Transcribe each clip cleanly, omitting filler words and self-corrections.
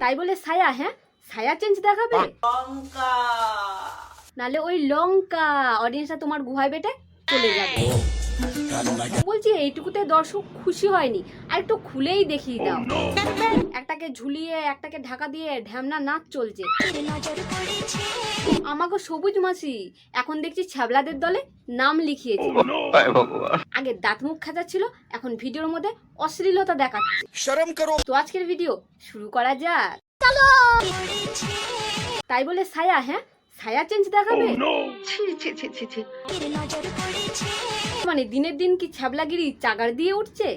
তাই বলে ছায়া, হ্যাঁ ছায়া চেঞ্জ দেখাবে, নালে ওই লঙ্কা অডিয়েন্সরা তোমার গুহায় বেটে চলে যাবে। বলছি এইটুকুতে দর্শক খুশি হয়নি, আর একটু খুলেই দেখিয়ে দাও। একটাকে ঝুলিয়ে একটাকে ঢাকা দিয়ে ঢ্যামনা নাচ চলছে। আমাকে সবুজ মাসি এখন দেখছি ছ্যাবলাদের দলে নাম লিখিয়েছে। আগে দাঁত মুখ খাজা ছিল, এখন ভিডিওর মধ্যে অশ্লীলতা দেখাচ্ছে। শরম করো। তো আজকের ভিডিও শুরু করা যাক। তাই বলে ছায়া, হ্যাঁ ছায়া চেঞ্জ দেখাবে। মানে দিনের দিন কি ছ্যাবলাগিরি চাগার দিয়ে উঠছে।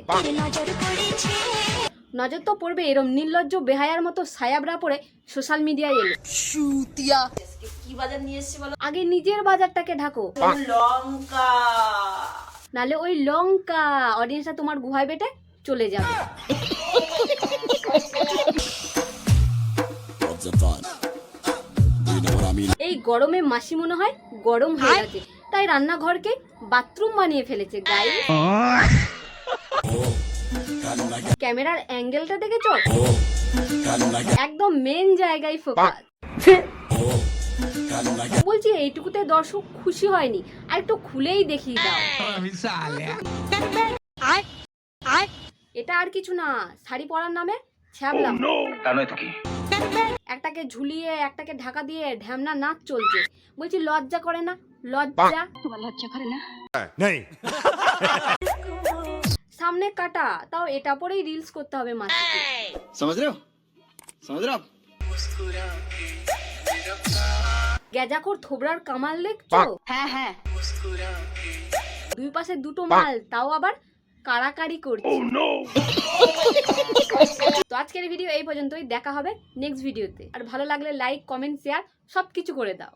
নজর তো পড়বে এরম নির্লজ্জ বেহায়ার মতো সায়াবরা পরে সোশ্যাল মিডিয়ায় এলো। কি বাজার নিয়ে এসেছি বলো? আগে নিজের বাজারটাকে ঢাকো, লঙ্কা। নালে ওই লঙ্কা অডিয়েন্সরা তোমার গুহায় বেটে চলে যাবে। এই গরমে মাসি মনে হয় গরম হয়ে গেছে, তাই রান্নাঘরকে বাথরুম বানিয়ে ফেলেছে। গাই ক্যামেরার অ্যাঙ্গেলটা দেখেছো, একদম মেন জায়গায় ফোকাস। বলছি এইটুকুতে দর্শক খুশি হয়নি, আর একটু খুলেই দেখিয়ে দাও। এটা আর কিছু না, শাড়ি পরার নামে ছ্যাবলা। একটাকে ঝুলিয়ে একটাকে ঢাকা দিয়ে ঢ্যামনা নাচ চলছে। বলছি লজ্জা করে না? লজ্জা করে না? সামনে কাটা, তাও এটা পরেই রিলস করতে হবে মাসিকে। গ্যাজাখোর থোবরার কামাল দেখছো? হ্যাঁ দুই পাশে দুটো মাল, তাও আবার কাড়াকাড়ি করছে। তো আজকের ভিডিও এই পর্যন্তই, দেখা হবে নেক্সট ভিডিওতে। আর ভালো লাগলে লাইক কমেন্ট শেয়ার সবকিছু করে দাও।